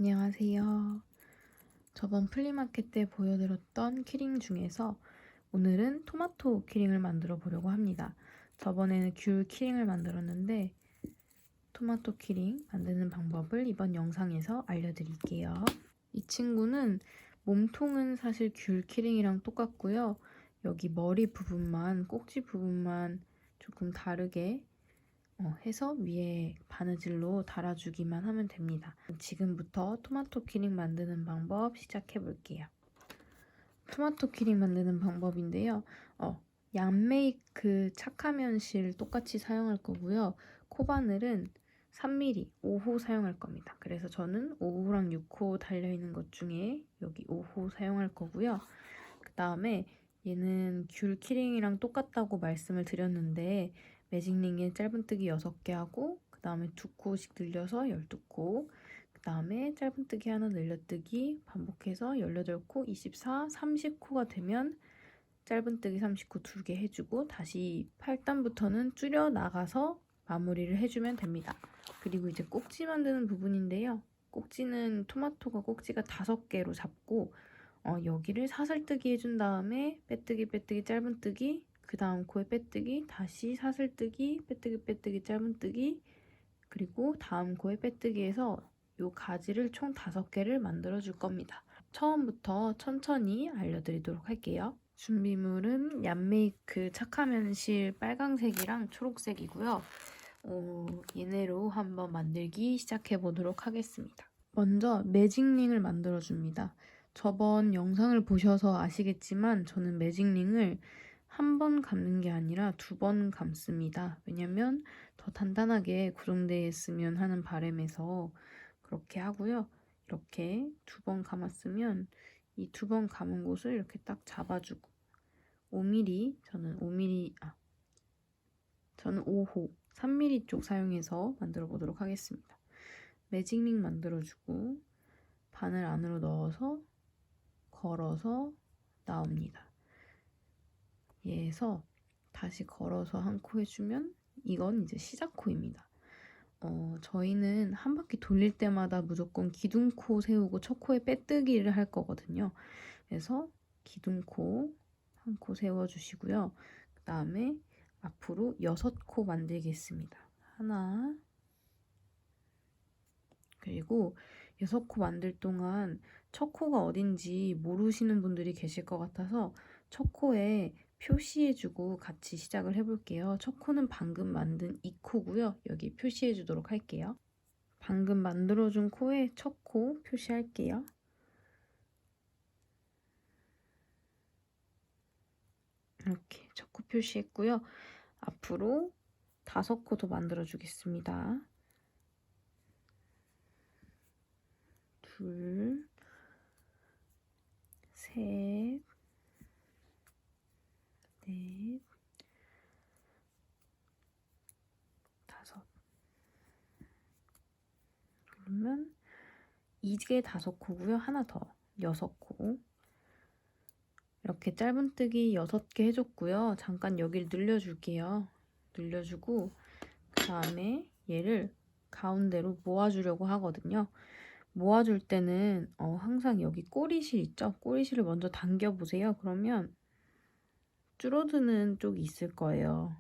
안녕하세요. 저번 플리마켓 때 보여드렸던 키링 중에서 오늘은 토마토 키링을 만들어 보려고 합니다. 저번에는 귤 키링을 만들었는데 토마토 키링 만드는 방법을 이번 영상에서 알려드릴게요. 이 친구는 몸통은 사실 귤 키링이랑 똑같고요. 여기 머리 부분만, 꼭지 부분만 조금 다르게 해서 위에 바느질로 달아주기만 하면 됩니다. 지금부터 토마토 키링 만드는 방법 시작해 볼게요. 토마토 키링 만드는 방법인데요. 얀메이크 착화면실 똑같이 사용할 거고요. 코바늘은 3mm 5호 사용할 겁니다. 그래서 저는 5호랑 6호 달려있는 것 중에 여기 5호 사용할 거고요. 그 다음에 얘는 귤 키링이랑 똑같다고 말씀을 드렸는데 매직링에 짧은뜨기 6개 하고 그 다음에 2코씩 늘려서 12코 그 다음에 짧은뜨기 하나 늘려뜨기 반복해서 18코, 24, 30코가 되면 짧은뜨기 30코 2개 해주고 다시 8단부터는 줄여 나가서 마무리를 해주면 됩니다. 그리고 이제 꼭지 만드는 부분인데요. 꼭지는 토마토가 꼭지가 5개로 잡고 여기를 사슬뜨기 해준 다음에 빼뜨기 빼뜨기 짧은뜨기 그 다음 코에 빼뜨기 다시 사슬뜨기 빼뜨기 빼뜨기 짧은뜨기 그리고 다음 코에 빼뜨기해서 요 가지를 총 5개를 만들어 줄 겁니다. 처음부터 천천히 알려드리도록 할게요. 준비물은 얀메이크 착화면실 빨강색이랑 초록색이고요. 얘네로 한번 만들기 시작해 보도록 하겠습니다. 먼저 매직링을 만들어 줍니다. 저번 영상을 보셔서 아시겠지만 저는 매직링을 한 번 감는 게 아니라 2번 감습니다. 왜냐면 더 단단하게 고정되어 있으면 하는 바람에서 그렇게 하고요. 이렇게 2번 감았으면 이 2번 감은 곳을 이렇게 딱 잡아주고 5mm, 저는 5호, 3mm 쪽 사용해서 만들어 보도록 하겠습니다. 매직링 만들어주고 바늘 안으로 넣어서 걸어서 나옵니다. 얘에서 다시 걸어서 한 코 해주면 이건 이제 시작 코입니다. 저희는 한 바퀴 돌릴 때마다 무조건 기둥코 세우고 첫 코에 빼뜨기를 할 거거든요. 그래서 기둥코 한 코 세워주시고요. 그 다음에 앞으로 6코 만들겠습니다. 하나, 그리고 6코 만들 동안 첫 코가 어딘지 모르시는 분들이 계실 것 같아서 첫 코에 표시해주고 같이 시작을 해볼게요. 첫 코는 방금 만든 2코고요. 여기 표시해주도록 할게요. 방금 만들어준 코에 첫 코 표시할게요. 이렇게 첫 코 표시했고요. 앞으로 5코 더 만들어주겠습니다. 둘, 셋, 넷, 5. 그러면 이게 5코고요. 하나 더 6코. 이렇게 짧은뜨기 6개 해줬고요. 잠깐 여기를 늘려줄게요. 늘려주고 그 다음에 얘를 가운데로 모아주려고 하거든요. 모아줄 때는 항상 여기 꼬리실 있죠? 꼬리실을 먼저 당겨보세요. 그러면 줄어드는 쪽이 있을 거예요.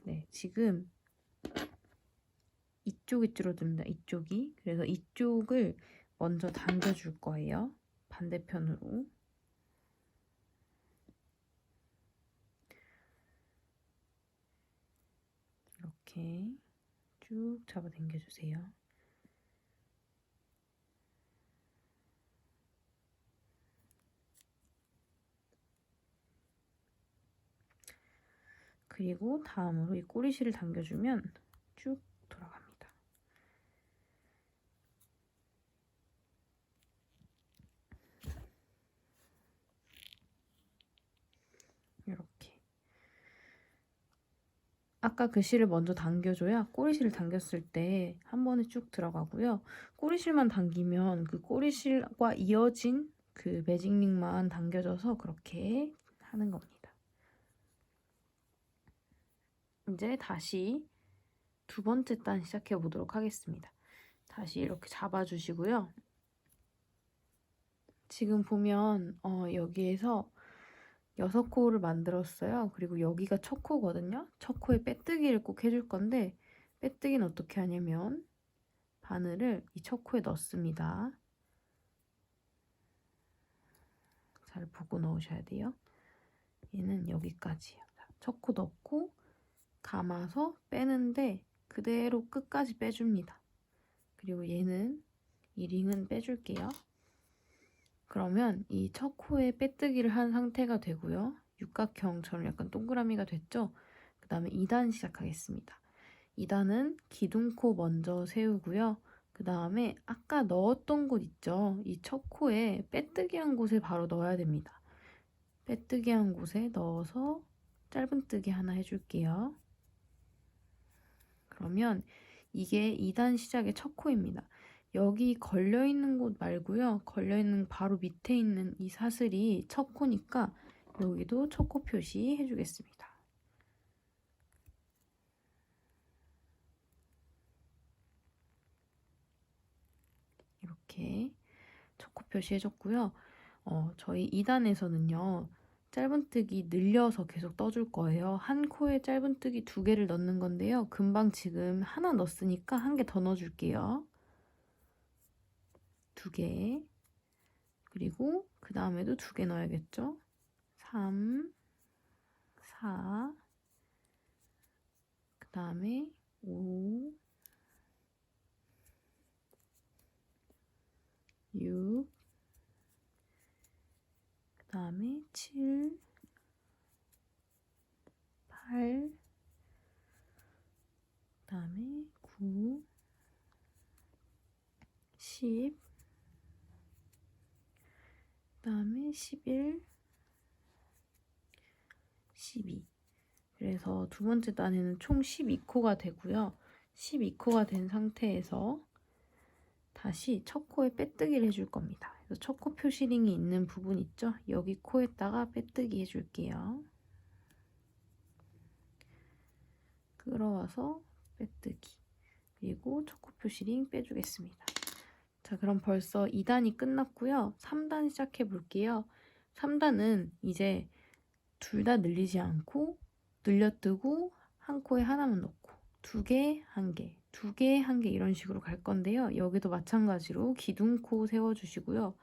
네, 지금 이쪽이 줄어듭니다. 이쪽이. 그래서 이쪽을 먼저 당겨줄 거예요. 반대편으로. 이렇게 쭉 잡아당겨주세요. 그리고 다음으로 이 꼬리실을 당겨주면 쭉 돌아갑니다. 이렇게. 아까 그 실을 먼저 당겨줘야 꼬리실을 당겼을 때 한 번에 쭉 들어가고요. 꼬리실만 당기면 그 꼬리실과 이어진 그 매직링만 당겨져서 그렇게 하는 겁니다. 이제 다시 두 번째 단 시작해 보도록 하겠습니다. 다시 이렇게 잡아주시고요. 지금 보면 여기에서 6코를 만들었어요. 그리고 여기가 첫 코거든요. 첫 코에 빼뜨기를 꼭 해줄 건데 빼뜨기는 어떻게 하냐면 바늘을 이 첫 코에 넣습니다. 잘 보고 넣으셔야 돼요. 얘는 여기까지예요. 첫 코 넣고 감아서 빼는데 그대로 끝까지 빼줍니다. 그리고 얘는 이 링은 빼줄게요. 그러면 이 첫 코에 빼뜨기를 한 상태가 되고요. 육각형처럼 약간 동그라미가 됐죠? 그 다음에 2단 시작하겠습니다. 2단은 기둥코 먼저 세우고요. 그 다음에 아까 넣었던 곳 있죠? 이 첫 코에 빼뜨기 한 곳에 바로 넣어야 됩니다. 빼뜨기 한 곳에 넣어서 짧은뜨기 하나 해줄게요. 그러면 이게 2단 시작의 첫 코입니다. 여기 걸려있는 곳 말고요. 걸려있는 바로 밑에 있는 이 사슬이 첫 코니까 여기도 첫 코 표시 해주겠습니다. 이렇게 첫 코 표시 해줬고요. 저희 2단에서는요. 짧은뜨기 늘려서 계속 떠줄 거예요. 한 코에 짧은뜨기 2개를 넣는 건데요. 금방 지금 하나 넣었으니까 한 개 더 넣어줄게요. 2개. 그리고 그 다음에도 2개 넣어야겠죠? 3, 4, 그 다음에 5, 6, 그 다음에 7, 8, 그 다음에 9, 10, 그 다음에 11, 12. 그래서 두 번째 단에는 총 12코가 되고요. 12코가 된 상태에서 다시 첫 코에 빼뜨기를 해줄 겁니다. 그래서 첫 코 표시링이 있는 부분 있죠? 여기 코에다가 빼뜨기 해줄게요. 끌어와서 빼뜨기. 그리고 첫 코 표시링 빼주겠습니다. 자, 그럼 벌써 2단이 끝났고요. 3단 시작해 볼게요. 3단은 이제 둘 다 늘리지 않고 늘려뜨고 한 코에 하나만 넣고 2개, 1개, 2개, 1개 이런 식으로 갈 건데요. 여기도 마찬가지로 기둥코 세워주시고요.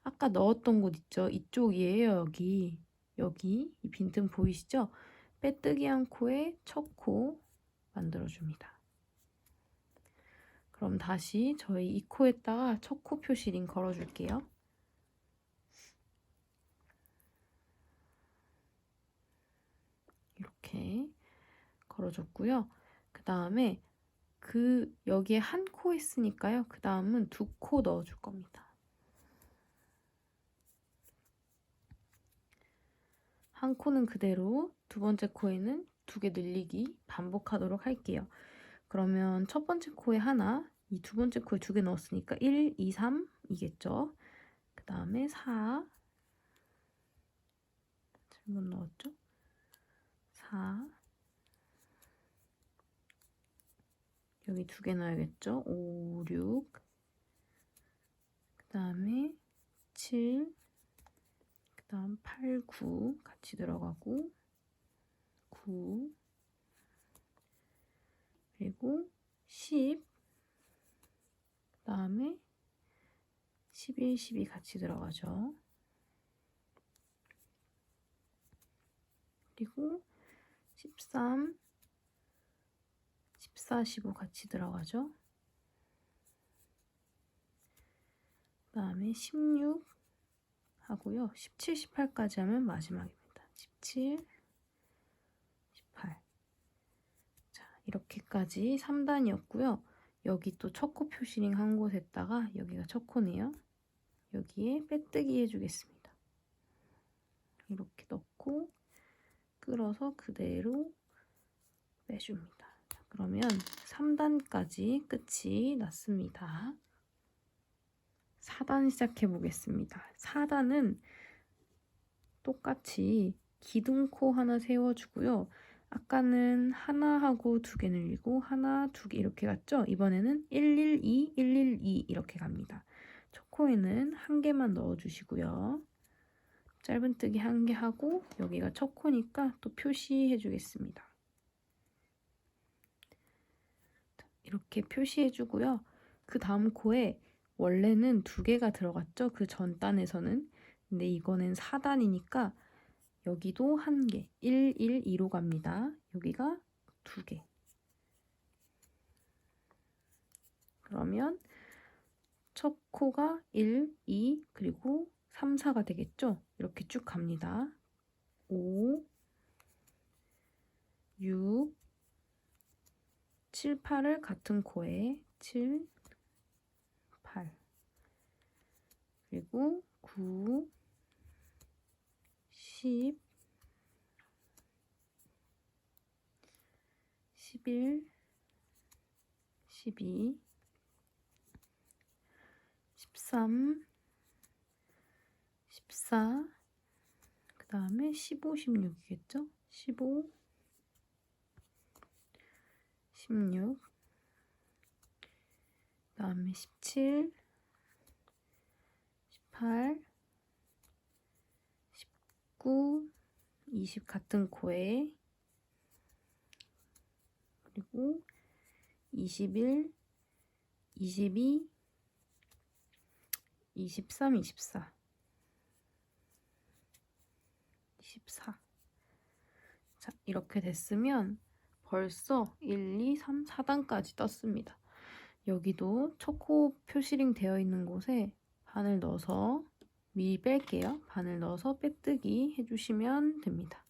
아까 넣었던 곳 있죠? 이쪽이에요. 여기 이 빈틈 보이시죠? 빼뜨기 한 코에 첫 코 만들어줍니다. 그럼 다시 저희 이 코에다가 첫 코 표시링 걸어줄게요. 이렇게 걸어줬고요. 그 다음에 여기에 한 코 했으니까요. 그 다음은 2코 넣어줄 겁니다. 한 코는 그대로 두 번째 코에는 2개 늘리기 반복하도록 할게요. 그러면 첫 번째 코에 하나, 이 두 번째 코에 2개 넣었으니까 1, 2, 3이겠죠. 그 다음에 4, 잘못 넣었죠? 4, 여기 2개 넣어야겠죠? 5, 6, 그 다음에 7, 그 다음 8, 9 같이 들어가고 9, 그리고 10, 그 다음에 11, 12 같이 들어가죠. 그리고 13, 14, 15 같이 들어가죠. 그 다음에 16 하고요. 17, 18까지 하면 마지막입니다. 17, 18. 자, 이렇게까지 3단이었고요. 여기 또 첫 코 표시링 한 곳에다가 여기가 첫 코네요. 여기에 빼뜨기 해주겠습니다. 이렇게 넣고 끌어서 그대로 빼줍니다. 자, 그러면 3단까지 끝이 났습니다. 4단 시작해 보겠습니다. 4단은 똑같이 기둥코 하나 세워주고요. 아까는 하나 하고 2개 늘리고 하나, 2개 이렇게 갔죠? 이번에는 1, 1, 2, 1, 2 이렇게 갑니다. 첫 코에는 한 개만 넣어주시고요. 짧은뜨기 한 개 하고 여기가 첫 코니까 또 표시해 주겠습니다. 이렇게 표시해 주고요. 그 다음 코에 원래는 2개가 들어갔죠. 그 전 단에서는. 근데 이거는 4단이니까 여기도 한 개, 1, 1, 2로 갑니다. 여기가 2개. 그러면 첫 코가 1, 2, 그리고 3, 4가 되겠죠? 이렇게 쭉 갑니다. 5, 6, 7, 8을 같은 코에 7, 8 그리고 9, 10, 11, 12, 13, 14, 그 다음에 15, 16이겠죠? 15, 16, 그 다음에 17, 18, 19, 20 같은 코에 그리고 21, 22, 23, 24, 24. 자, 이렇게 됐으면 벌써 1, 2, 3, 4단까지 떴습니다. 여기도 초코 표시링 되어 있는 곳에 바늘 넣어서 미리 뺄게요. 바늘 넣어서 빼뜨기 해주시면 됩니다.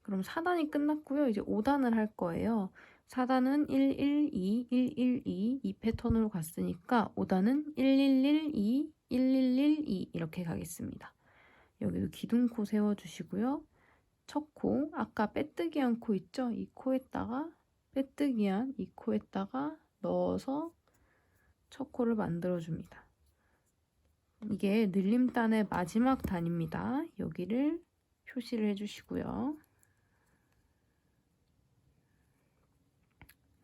그럼 4단이 끝났고요. 이제 5단을 할 거예요. 4단은 1, 1, 2, 1, 1, 2, 이 패턴으로 갔으니까 5단은 1, 1, 1, 2, 1, 1, 1, 2 이렇게 가겠습니다. 여기도 기둥코 세워주시고요. 첫 코, 아까 빼뜨기 한 코 있죠? 이 코에다가 빼뜨기 한 이 코에다가 넣어서 첫 코를 만들어줍니다. 이게 늘림단의 마지막 단입니다. 여기를 표시를 해주시고요.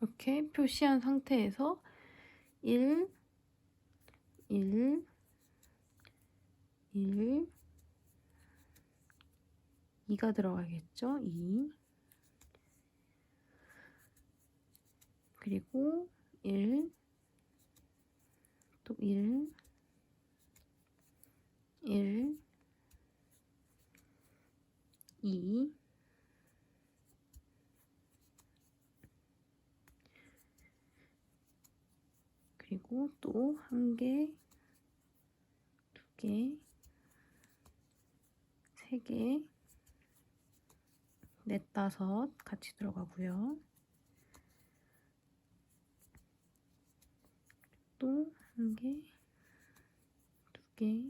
이렇게 표시한 상태에서 1, 1, 1, 2가 들어가겠죠? 2 그리고 1, 또 1, 1, 2, 그리고 또 한 개, 두 개, 세 개, 넷, 다섯 같이 들어가고요. 또 한 개, 두 개,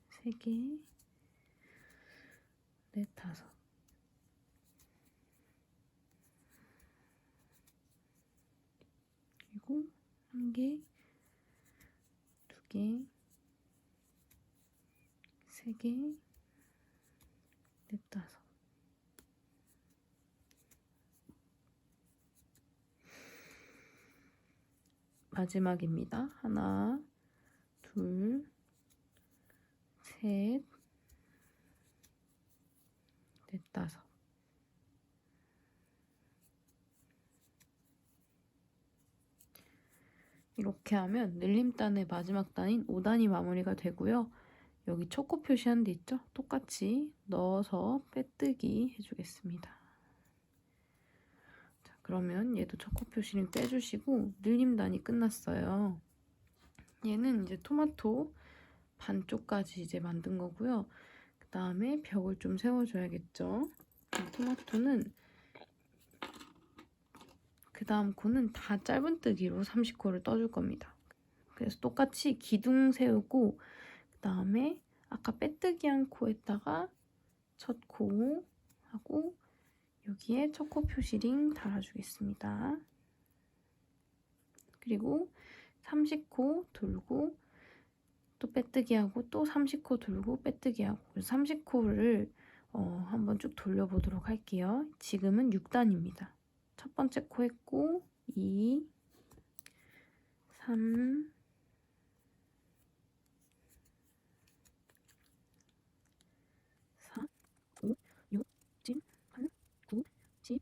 세 개, 넷, 다섯. 그리고 한 개, 두 개, 세 개, 넷, 다섯. 마지막입니다. 하나, 둘, 셋, 넷, 다섯. 이렇게 하면 늘림단의 마지막 단인 5단이 마무리가 되고요. 여기 초코 표시한 데 있죠? 똑같이 넣어서 빼뜨기 해주겠습니다. 자, 그러면 얘도 초코 표시를 빼주시고 늘림단이 끝났어요. 얘는 이제 토마토 반쪽까지 이제 만든 거고요. 그 다음에 벽을 좀 세워줘야겠죠. 토마토는 그 다음 코는 다 짧은뜨기로 30코를 떠줄 겁니다. 그래서 똑같이 기둥 세우고 그 다음에 아까 빼뜨기 한 코에다가 첫 코 하고 여기에 첫 코 표시링 달아주겠습니다. 그리고 30코 돌고 또 빼뜨기 하고 또 30코 돌고 빼뜨기 하고 30코를 한번 쭉 돌려보도록 할게요. 지금은 6단입니다. 첫 번째 코 했고 2, 3, 4, 5, 6, 7, 8, 9, 10,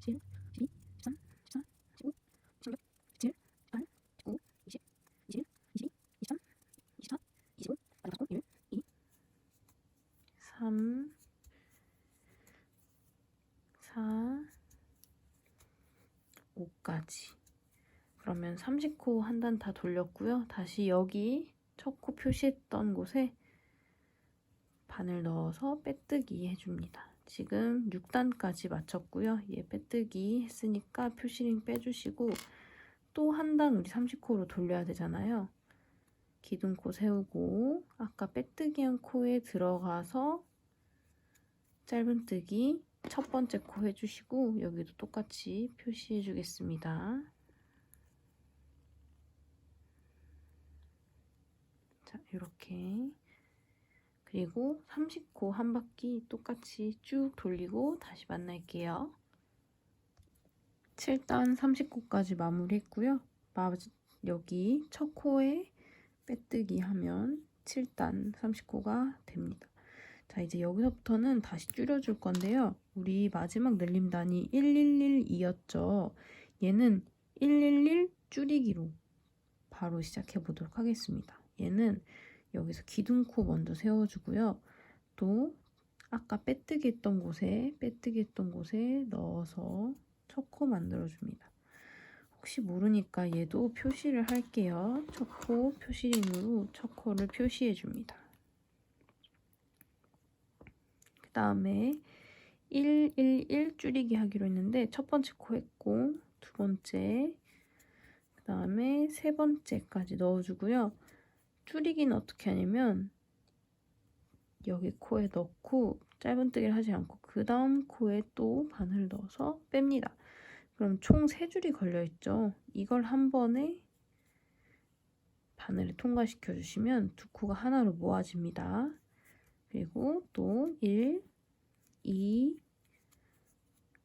11, 12, 13, 14, 15, 16, 17, 18, 19, 20, 21, 22, 23, 24, 25, 26, 1, 2, 3, 4, 5까지. 그러면 30코 한 단 다 돌렸고요. 다시 여기 첫 코 표시했던 곳에 바늘 넣어서 빼뜨기 해줍니다. 지금 6단까지 마쳤고요. 얘 빼뜨기 했으니까 표시링 빼주시고 또 한 단 우리 30코로 돌려야 되잖아요. 기둥코 세우고 아까 빼뜨기 한 코에 들어가서 짧은뜨기 첫 번째 코 해주시고 여기도 똑같이 표시해 주겠습니다. 자, 이렇게. 그리고 30코 한 바퀴 똑같이 쭉 돌리고 다시 만날게요. 7단 30코까지 마무리했고요. 여기 첫 코에 빼뜨기 하면 7단 30코가 됩니다. 자, 이제 여기서부터는 다시 줄여줄 건데요. 우리 마지막 늘림단이 1112였죠. 얘는 111 줄이기로 바로 시작해 보도록 하겠습니다. 얘는 여기서 기둥코 먼저 세워주고요. 또 아까 빼뜨기 했던 곳에 넣어서 첫 코 만들어줍니다. 혹시 모르니까 얘도 표시를 할게요. 첫 코 표시링으로 첫 코를 표시해줍니다. 그 다음에 111 줄이기 하기로 했는데 첫 번째 코 했고 두 번째 그 다음에 세 번째까지 넣어주고요. 줄이기는 어떻게 하냐면 여기 코에 넣고 짧은뜨기를 하지 않고 그 다음 코에 또 바늘 넣어서 뺍니다. 그럼 총 3줄이 걸려있죠. 이걸 한 번에 바늘을 통과시켜 주시면 두 코가 하나로 모아집니다. 그리고 또 1, 2,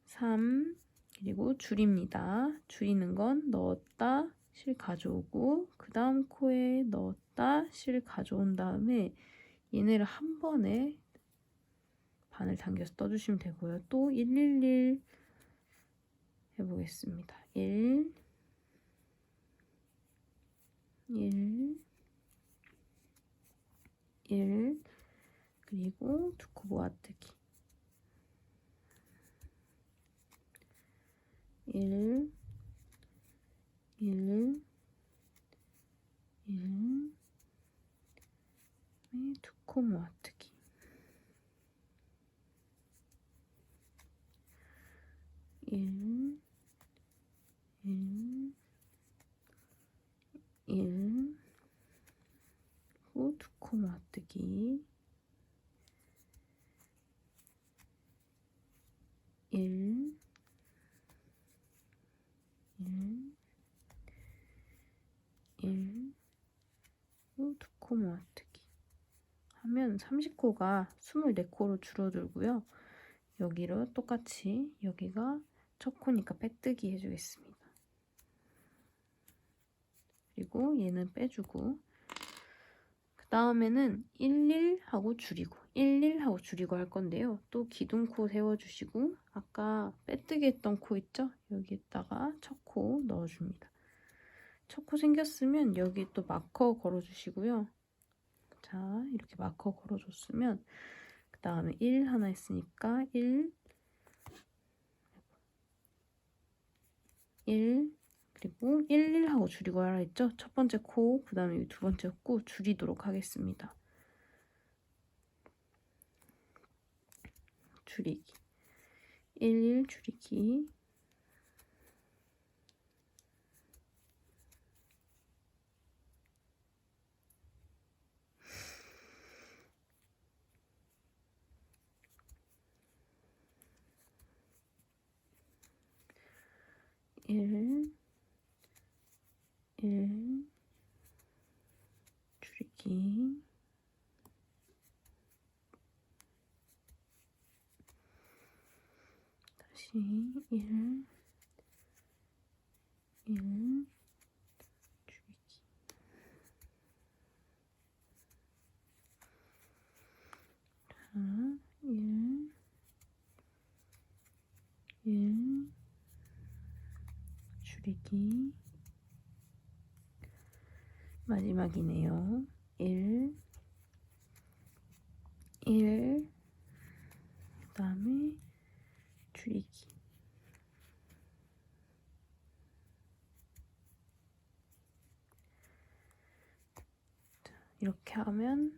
3 그리고 줄입니다. 줄이는 건 넣었다 실 가져오고 그 다음 코에 넣었다 실 가져온 다음에 얘네를 한 번에 바늘 당겨서 떠주시면 되고요. 또 111 해보겠습니다. 1, 1 그리고 두 코 모아뜨기 1 두 코 모아뜨기 1 후 두 코 모아뜨기 1 후 두 코 모아뜨기 하면 30코가 24코로 줄어들고요. 여기로 똑같이 여기가 첫 코니까 빼뜨기 해주겠습니다. 그리고 얘는 빼주고 그 다음에는 11하고 줄이고 할 건데요. 또 기둥코 세워주시고 아까 빼뜨기 했던 코 있죠? 여기에다가 첫 코 넣어줍니다. 첫 코 생겼으면 여기 또 마커 걸어주시고요. 자, 이렇게 마커 걸어줬으면 그 다음에 1 하나 했으니까 1 그리고 11하고 줄이고 하라 했죠? 첫 번째 코, 그 다음에 두 번째 코 줄이도록 하겠습니다. 줄이기 11 줄이기 1 줄이기 다시 1 줄이기 줄이기. 마지막이네요. 1, 1, 그 다음에 줄이기. 자, 이렇게 하면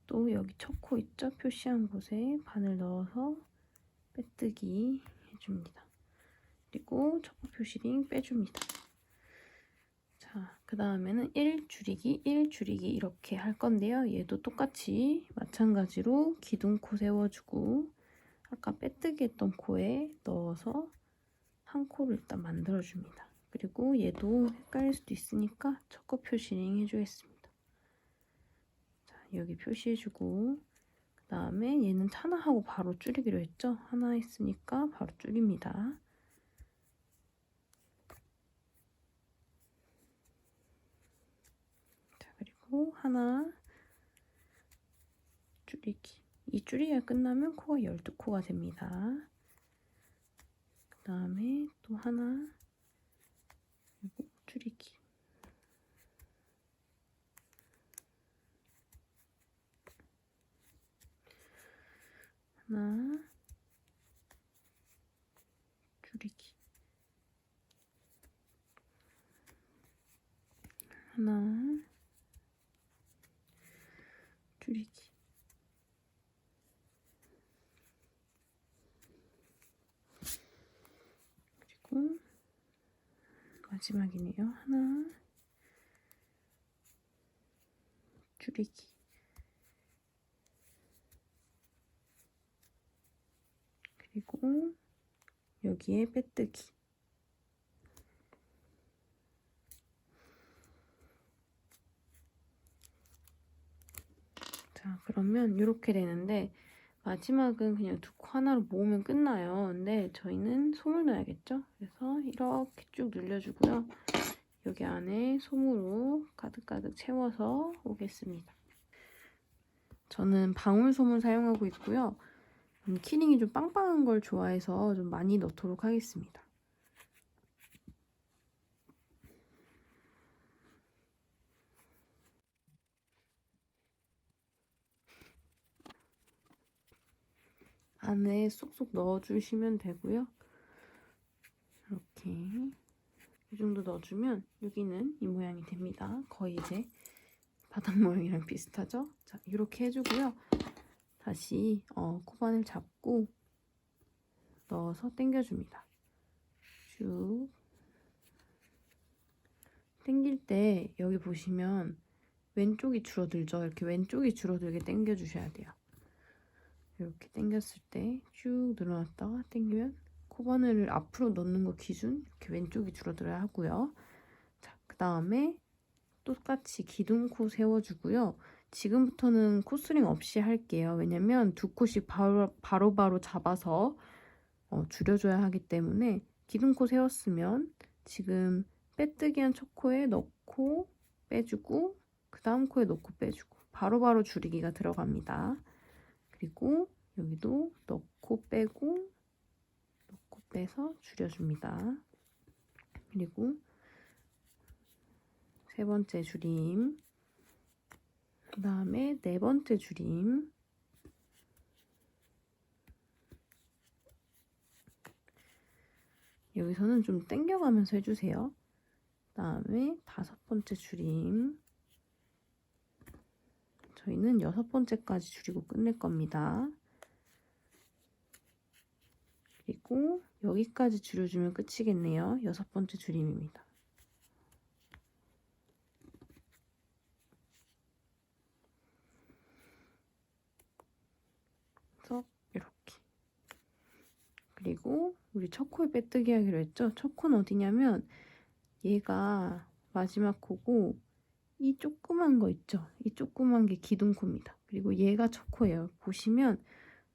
또 여기 첫 코 있죠? 표시한 곳에 바늘 넣어서 빼뜨기 해줍니다. 그리고 첫 코 표시링 빼줍니다. 자, 그 다음에는 1 줄이기, 1 줄이기 이렇게 할 건데요. 얘도 똑같이 마찬가지로 기둥코 세워주고 아까 빼뜨기 했던 코에 넣어서 한 코를 일단 만들어줍니다. 그리고 얘도 헷갈릴 수도 있으니까 첫 코 표시링 해주겠습니다. 자, 여기 표시해주고 그 다음에 얘는 하나 하고 바로 줄이기로 했죠? 하나 했으니까 바로 줄입니다. 자, 그리고 하나 줄이기. 이 줄이기가 끝나면 코가 12코가 됩니다. 그 다음에 또 하나 그리고 줄이기. 하나 줄이기. 하나 줄이기. 그리고 마지막이네요. 하나 줄이기. 그리고 여기에 빼뜨기. 자, 그러면 이렇게 되는데 마지막은 그냥 두 코 하나로 모으면 끝나요. 근데 저희는 솜을 넣어야겠죠? 그래서 이렇게 쭉 늘려주고요. 여기 안에 솜으로 가득가득 채워서 오겠습니다. 저는 방울솜을 사용하고 있고요. 키링이 좀 빵빵한 걸 좋아해서 좀 많이 넣도록 하겠습니다. 안에 쏙쏙 넣어주시면 되고요. 이렇게 이 정도 넣어주면 여기는 이 모양이 됩니다. 거의 이제 바닥 모양이랑 비슷하죠? 자, 이렇게 해주고요. 다시 코바늘 잡고 넣어서 당겨줍니다. 쭉 당길 때 여기 보시면 왼쪽이 줄어들죠? 이렇게 왼쪽이 줄어들게 당겨주셔야 돼요. 이렇게 당겼을 때 쭉 늘어났다가 당기면 코바늘을 앞으로 넣는 거 기준 이렇게 왼쪽이 줄어들어야 하고요. 자, 그 다음에 똑같이 기둥코 세워주고요. 지금부터는 코스링 없이 할게요. 왜냐면 두 코씩 바로바로 잡아서 줄여줘야 하기 때문에 기둥코 세웠으면 지금 빼뜨기한 첫 코에 넣고 빼주고 그 다음 코에 넣고 빼주고 바로바로 줄이기가 들어갑니다. 그리고 여기도 넣고 빼고 넣고 빼서 줄여줍니다. 그리고 세 번째 줄임, 그 다음에 네 번째 줄임, 여기서는 좀 당겨가면서 해주세요. 그 다음에 다섯 번째 줄임, 저희는 여섯 번째까지 줄이고 끝낼 겁니다. 그리고 여기까지 줄여주면 끝이겠네요. 여섯 번째 줄임입니다. 그래서 이렇게. 그리고 우리 첫 코에 빼뜨기 하기로 했죠? 첫 코는 어디냐면 얘가 마지막 코고 이 조그만 거 있죠? 이 조그만 게 기둥코입니다. 그리고 얘가 첫 코예요. 보시면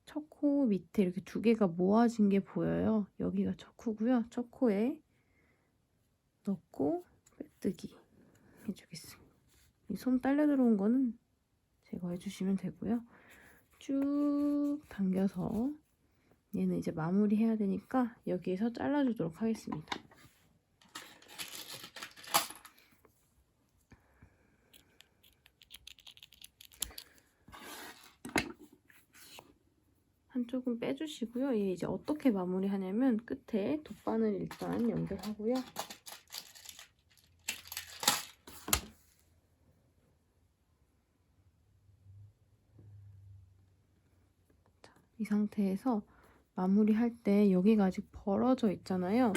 첫 코 밑에 이렇게 두 개가 모아진 게 보여요. 여기가 첫 코고요. 첫 코에 넣고 빼뜨기 해주겠습니다. 이 솜 딸려 들어온 거는 제거해 주시면 되고요. 쭉 당겨서 얘는 이제 마무리 해야 되니까 여기에서 잘라주도록 하겠습니다. 한쪽은 빼주시고요. 얘 이제 어떻게 마무리하냐면 끝에 돗바늘 일단 연결하고요. 자, 이 상태에서 마무리할 때 여기가 아직 벌어져 있잖아요.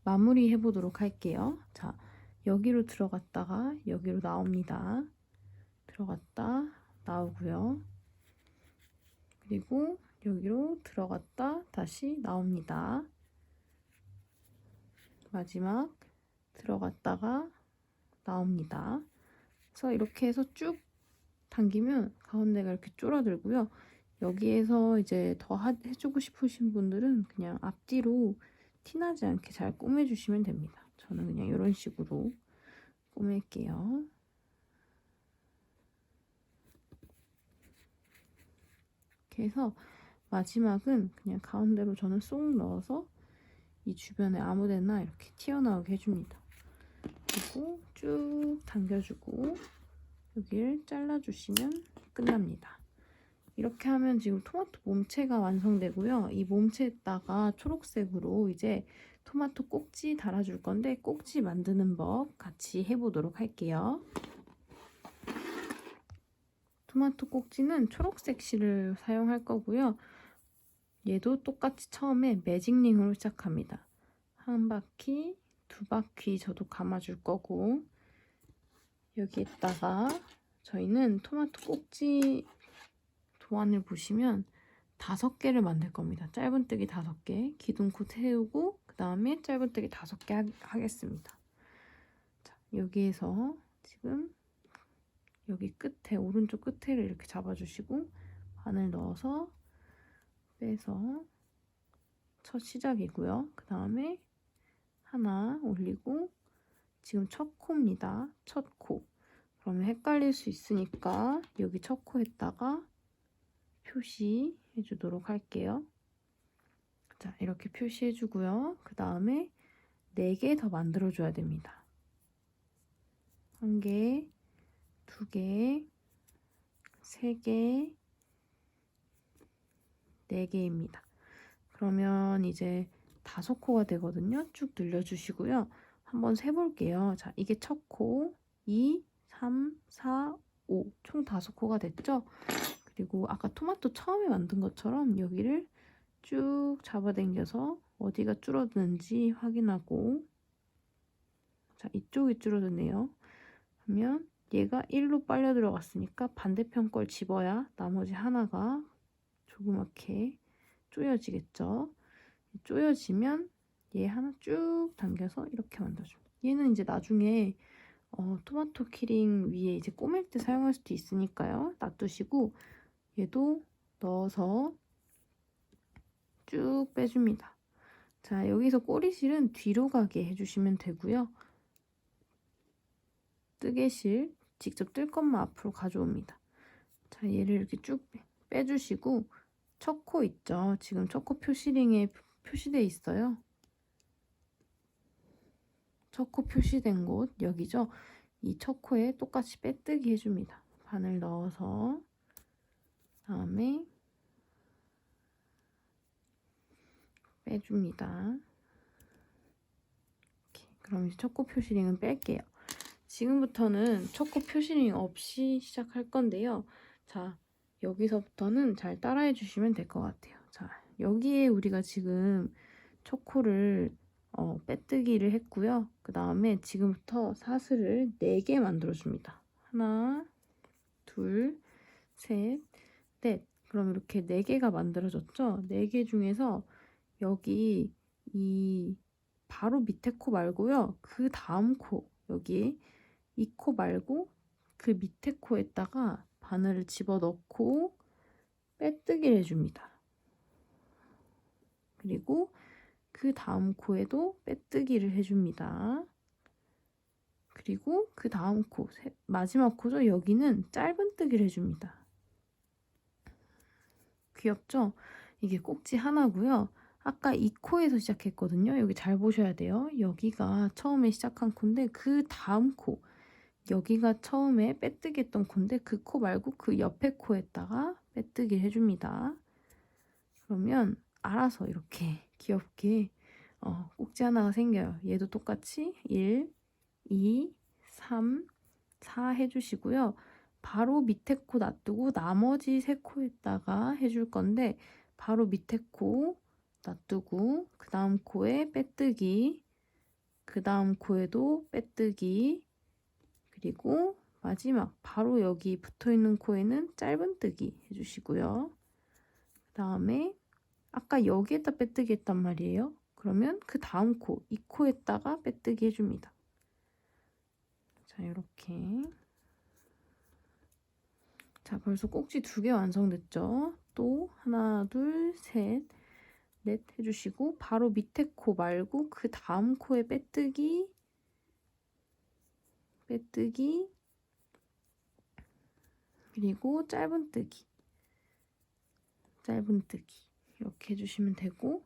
마무리 해보도록 할게요. 자, 여기로 들어갔다가 여기로 나옵니다. 들어갔다 나오고요. 그리고 여기로 들어갔다 다시 나옵니다. 마지막 들어갔다가 나옵니다. 그래서 이렇게 해서 쭉 당기면 가운데가 이렇게 줄어들고요. 여기에서 이제 더 해주고 싶으신 분들은 그냥 앞뒤로 티나지 않게 잘 꼬매주시면 됩니다. 저는 그냥 이런 식으로 꼬맬게요. 이렇게 해서 마지막은 그냥 가운데로 저는 쏙 넣어서 이 주변에 아무데나 이렇게 튀어나오게 해줍니다. 그리고 쭉 당겨주고 여기를 잘라주시면 끝납니다. 이렇게 하면 지금 토마토 몸체가 완성되고요. 이 몸체에다가 초록색으로 이제 토마토 꼭지 달아줄 건데 꼭지 만드는 법 같이 해보도록 할게요. 토마토 꼭지는 초록색 실을 사용할 거고요. 얘도 똑같이 처음에 매직링으로 시작합니다. 한 바퀴, 두 바퀴 저도 감아줄 거고 여기에다가 저희는 토마토 꼭지 도안을 보시면 5개를 만들 겁니다. 짧은뜨기 5개, 기둥코 세우고 그 다음에 짧은뜨기 5개 하겠습니다. 자, 여기에서 지금 여기 끝에 오른쪽 끝에를 이렇게 잡아주시고 바늘 넣어서 빼서 첫 시작이고요. 그 다음에 하나 올리고 지금 첫 코입니다. 첫 코. 그러면 헷갈릴 수 있으니까 여기 첫 코에다가 표시해 주도록 할게요. 자, 이렇게 표시해 주고요. 그 다음에 4개 더 만들어 줘야 됩니다. 1개, 2개, 3개, 4개입니다. 그러면 이제 5코가 되거든요. 쭉 늘려주시고요. 한번 세볼게요. 자, 이게 첫 코, 2, 3, 4, 5. 총 5코가 됐죠? 그리고 아까 토마토 처음에 만든 것처럼 여기를 쭉 잡아당겨서 어디가 줄어드는지 확인하고 자, 이쪽이 줄어드네요. 그러면 얘가 1로 빨려 들어갔으니까 반대편 걸 집어야 나머지 하나가 조그맣게 조여지겠죠. 조여지면 얘 하나 쭉 당겨서 이렇게 만들어줍니다. 얘는 이제 나중에 토마토 키링 위에 이제 꼬맬 때 사용할 수도 있으니까요. 놔두시고 얘도 넣어서 쭉 빼줍니다. 자, 여기서 꼬리실은 뒤로 가게 해주시면 되고요. 뜨개실 직접 뜰 것만 앞으로 가져옵니다. 자, 얘를 이렇게 쭉 빼주시고 첫 코 있죠? 지금 첫 코 표시링에 표시되어 있어요. 첫 코 표시된 곳 여기죠? 이 첫 코에 똑같이 빼뜨기 해줍니다. 바늘 넣어서 다음에 빼줍니다. 이렇게. 그럼 이제 첫 코 표시링은 뺄게요. 지금부터는 첫 코 표시링 없이 시작할 건데요. 자, 여기서부터는 잘 따라해 주시면 될 것 같아요. 자, 여기에 우리가 지금 첫 코를 빼뜨기를 했고요. 그 다음에 지금부터 사슬을 4개 만들어줍니다. 하나, 둘, 셋, 넷. 그럼 이렇게 4개가 만들어졌죠? 4개 중에서 여기 이 바로 밑에 코 말고요. 그 다음 코, 여기 이 코 말고 그 밑에 코에다가 바늘을 집어넣고 빼뜨기를 해줍니다. 그리고 그 다음 코에도 빼뜨기를 해줍니다. 그리고 그 다음 코, 마지막 코죠? 여기는 짧은뜨기를 해줍니다. 귀엽죠? 이게 꼭지 하나고요. 아까 이 코에서 시작했거든요. 여기 잘 보셔야 돼요. 여기가 처음에 시작한 코인데 그 다음 코, 여기가 처음에 빼뜨기 했던 코인데 그 코 말고 그 옆에 코에다가 빼뜨기 해줍니다. 그러면 알아서 이렇게 귀엽게 꼭지 하나가 생겨요. 얘도 똑같이 1, 2, 3, 4 해주시고요. 바로 밑에 코 놔두고 나머지 세 코에다가 해줄 건데 바로 밑에 코 놔두고 그 다음 코에 빼뜨기, 그 다음 코에도 빼뜨기, 그리고 마지막 바로 여기 붙어있는 코에는 짧은뜨기 해주시고요. 그 다음에 아까 여기에다 빼뜨기 했단 말이에요. 그러면 그 다음 코, 이 코에다가 빼뜨기 해줍니다. 자, 이렇게. 자, 벌써 꼭지 2개 완성됐죠? 또 하나, 둘, 셋, 넷 해주시고 바로 밑에 코 말고 그 다음 코에 빼뜨기, 빼뜨기, 그리고 짧은뜨기, 짧은뜨기 이렇게 해주시면 되고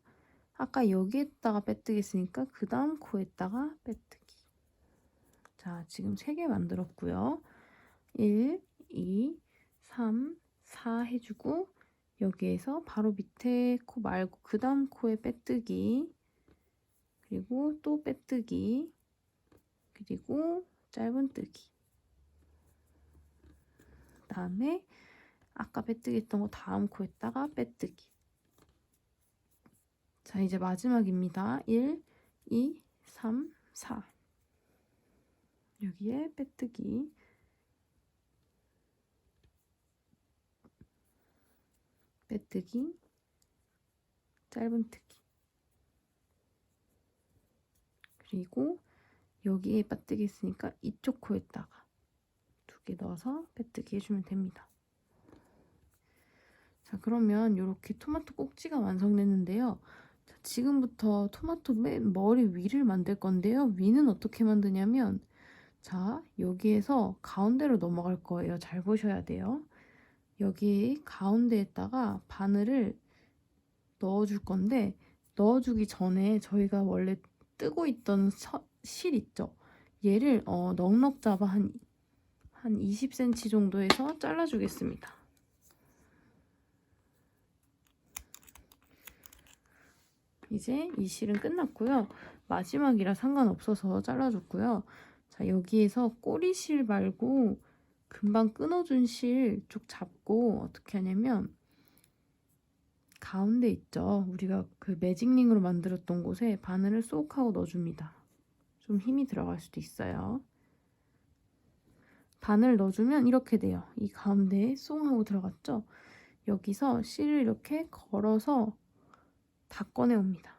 아까 여기에다가 빼뜨기 했으니까 그 다음 코에다가 빼뜨기. 자, 지금 3개 만들었고요. 1, 2, 3, 4 해주고 여기에서 바로 밑에 코 말고 그 다음 코에 빼뜨기, 그리고 또 빼뜨기, 그리고 짧은뜨기. 그 다음에 아까 빼뜨기 했던 거 다음 코에다가 빼뜨기. 자, 이제 마지막입니다. 1, 2, 3, 4. 여기에 빼뜨기, 빼뜨기, 짧은뜨기. 그리고 여기에 빼뜨기 했으니까 이쪽 코에다가 2개 넣어서 빼뜨기 해주면 됩니다. 자, 그러면 이렇게 토마토 꼭지가 완성됐는데요. 자, 지금부터 토마토 맨 머리 위를 만들 건데요. 위는 어떻게 만드냐면 자, 여기에서 가운데로 넘어갈 거예요. 잘 보셔야 돼요. 여기 가운데에다가 바늘을 넣어줄 건데 넣어주기 전에 저희가 원래 뜨고 있던 실 있죠? 얘를 넉넉 잡아 한 20cm 정도에서 잘라주겠습니다. 이제 이 실은 끝났고요. 마지막이라 상관없어서 잘라줬고요. 자, 여기에서 꼬리실 말고 금방 끊어준 실 쭉 잡고 어떻게 하냐면 가운데 있죠. 우리가 그 매직링으로 만들었던 곳에 바늘을 쏙 하고 넣어줍니다. 좀 힘이 들어갈 수도 있어요. 바늘 넣어주면 이렇게 돼요. 이 가운데에 쏙 하고 들어갔죠. 여기서 실을 이렇게 걸어서 다 꺼내옵니다.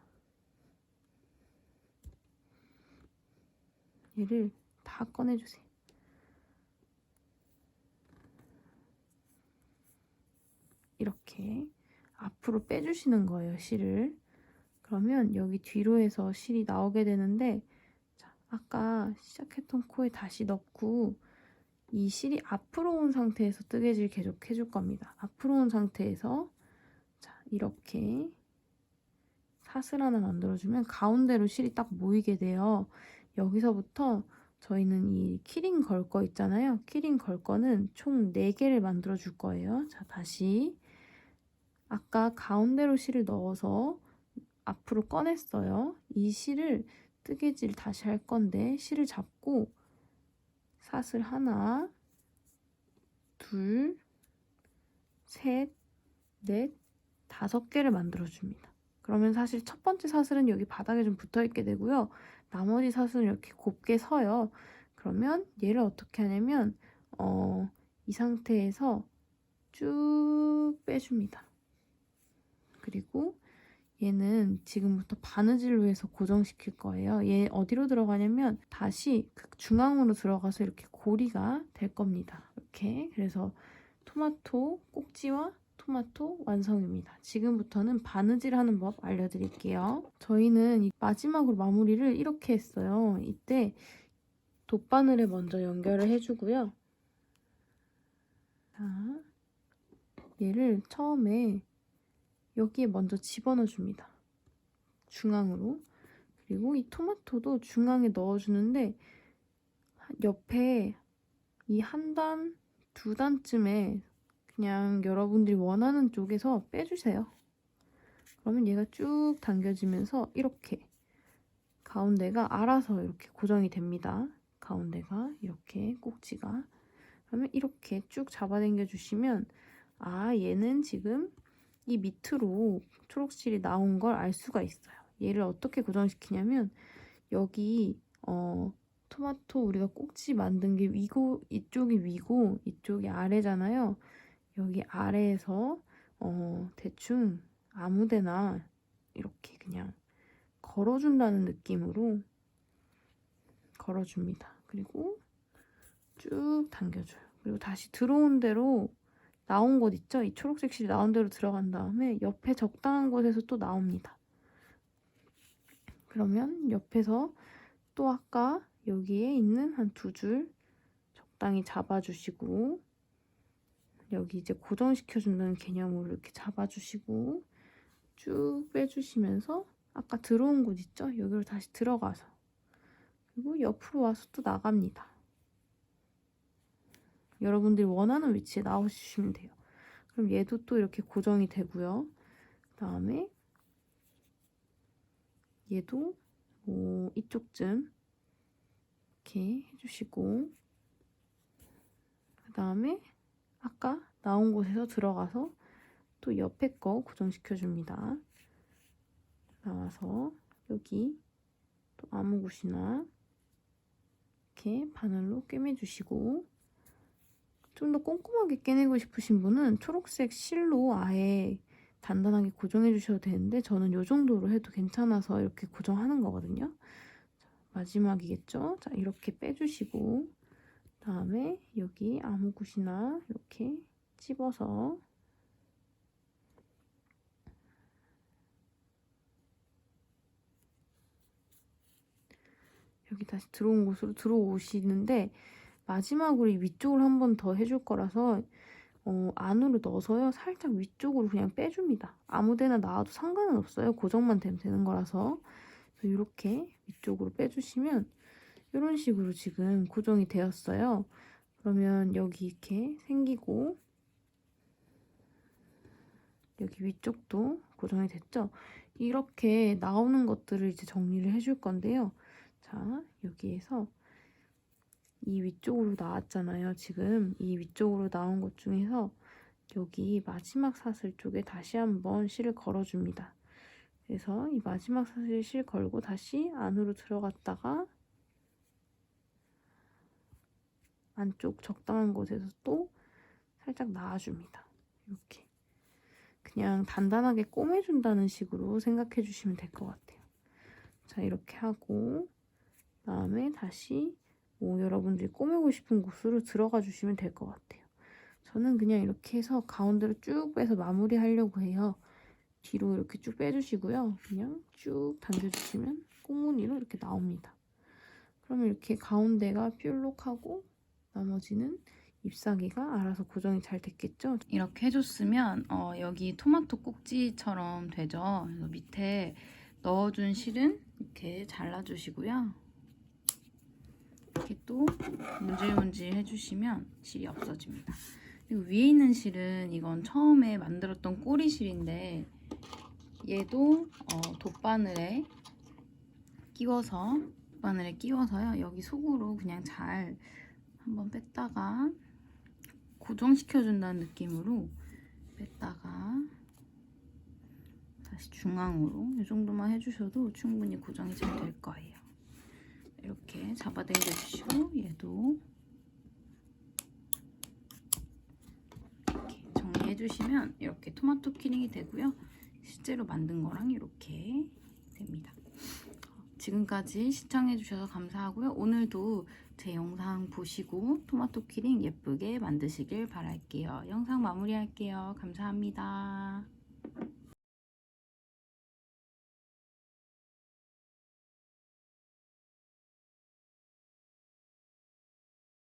얘를 다 꺼내주세요. 이렇게 앞으로 빼주시는 거예요, 실을. 그러면 여기 뒤로 해서 실이 나오게 되는데 자, 아까 시작했던 코에 다시 넣고 이 실이 앞으로 온 상태에서 뜨개질 계속 해줄 겁니다. 앞으로 온 상태에서 자, 이렇게 사슬 하나 만들어주면 가운데로 실이 딱 모이게 돼요. 여기서부터 저희는 이 키링 걸 거 있잖아요. 키링 걸 거는 총 4개를 만들어 줄 거예요. 자, 다시 아까 가운데로 실을 넣어서 앞으로 꺼냈어요. 이 실을 뜨개질 다시 할 건데 실을 잡고 사슬 하나, 둘, 셋, 넷, 5개를 만들어줍니다. 그러면 사실 첫 번째 사슬은 여기 바닥에 좀 붙어있게 되고요. 나머지 사슬은 이렇게 곱게 서요. 그러면 얘를 어떻게 하냐면 이 상태에서 쭉 빼줍니다. 그리고 얘는 지금부터 바느질로 해서 고정시킬 거예요. 얘 어디로 들어가냐면 다시 그 중앙으로 들어가서 이렇게 고리가 될 겁니다. 이렇게. 그래서 토마토 꼭지와 토마토 완성입니다. 지금부터는 바느질 하는 법 알려드릴게요. 저희는 마지막으로 마무리를 이렇게 했어요. 이때 돗바늘에 먼저 연결을 해주고요. 자, 얘를 처음에 여기에 먼저 집어넣어 줍니다. 중앙으로. 그리고 이 토마토도 중앙에 넣어주는데 옆에 이 한 단, 두 단쯤에 그냥 여러분들이 원하는 쪽에서 빼주세요. 그러면 얘가 쭉 당겨지면서 이렇게 가운데가 알아서 이렇게 고정이 됩니다. 가운데가 이렇게 꼭지가. 그러면 이렇게 쭉 잡아당겨 주시면 아, 얘는 지금 이 밑으로 초록실이 나온 걸 알 수가 있어요. 얘를 어떻게 고정시키냐면 여기 토마토 우리가 꼭지 만든 게 위고 이쪽이 위고 이쪽이 아래잖아요. 여기 아래에서 대충 아무데나 이렇게 그냥 걸어준다는 느낌으로 걸어줍니다. 그리고 쭉 당겨줘요. 그리고 다시 들어온 대로 나온 곳 있죠? 이 초록색 실이 나온 대로 들어간 다음에 옆에 적당한 곳에서 또 나옵니다. 그러면 옆에서 또 아까 여기에 있는 한 두 줄 적당히 잡아주시고 여기 이제 고정시켜준다는 개념으로 이렇게 잡아주시고 쭉 빼주시면서 아까 들어온 곳 있죠? 여기로 다시 들어가서 그리고 옆으로 와서 또 나갑니다. 여러분들이 원하는 위치에 나와주시면 돼요. 그럼 얘도 또 이렇게 고정이 되고요. 그 다음에 얘도 뭐 이쪽쯤 이렇게 해주시고 그 다음에 아까 나온 곳에서 들어가서 또 옆에 거 고정시켜줍니다. 나와서 여기 또 아무 곳이나 이렇게 바늘로 꿰매주시고 좀 더 꼼꼼하게 꿰내고 싶으신 분은 초록색 실로 아예 단단하게 고정해 주셔도 되는데 저는 이 정도로 해도 괜찮아서 이렇게 고정하는 거거든요. 자, 마지막이겠죠? 자, 이렇게 빼주시고 다음에 여기 아무 곳이나 이렇게 찝어서 여기 다시 들어온 곳으로 들어오시는데 마지막으로 이 위쪽을 한 번 더 해줄 거라서 안으로 넣어서요. 살짝 위쪽으로 그냥 빼줍니다. 아무데나 놔도 상관은 없어요. 고정만 되면 되는 거라서. 이렇게 위쪽으로 빼주시면 이런 식으로 지금 고정이 되었어요. 그러면 여기 이렇게 생기고 여기 위쪽도 고정이 됐죠? 이렇게 나오는 것들을 이제 정리를 해줄 건데요. 자, 여기에서 이 위쪽으로 나왔잖아요. 지금 이 위쪽으로 나온 것 중에서 여기 마지막 사슬 쪽에 다시 한번 실을 걸어줍니다. 그래서 이 마지막 사슬에 실 걸고 다시 안으로 들어갔다가 안쪽 적당한 곳에서 또 살짝 나와줍니다. 이렇게 그냥 단단하게 꼬매준다는 식으로 생각해 주시면 될 것 같아요. 자, 이렇게 하고 그다음에 다시 뭐 여러분들이 꼬매고 싶은 곳으로 들어가 주시면 될 것 같아요. 저는 그냥 이렇게 해서 가운데로 쭉 빼서 마무리 하려고 해요. 뒤로 이렇게 쭉 빼주시고요. 그냥 쭉 당겨주시면 꽁무니로 이렇게 나옵니다. 그러면 이렇게 가운데가 뾰록하고 나머지는 잎사귀가 알아서 고정이 잘 됐겠죠? 이렇게 해줬으면 여기 토마토 꼭지처럼 되죠. 그래서 밑에 넣어준 실은 이렇게 잘라주시고요. 이렇게 또 문질문질 해주시면 실이 없어집니다. 그리고 위에 있는 실은 이건 처음에 만들었던 꼬리 실인데 얘도 돗바늘에 끼워서요. 여기 속으로 그냥 잘 한번 뺐다가 고정시켜준다는 느낌으로 뺐다가 다시 중앙으로 이 정도만 해주셔도 충분히 고정이 잘 될 거예요. 이렇게 잡아당겨 주시고 얘도 이렇게 정리해 주시면 이렇게 토마토 키링이 되고요. 실제로 만든 거랑 이렇게 됩니다. 지금까지 시청해 주셔서 감사하고요. 오늘도 제 영상 보시고 토마토 키링 예쁘게 만드시길 바랄게요. 영상 마무리할게요. 감사합니다.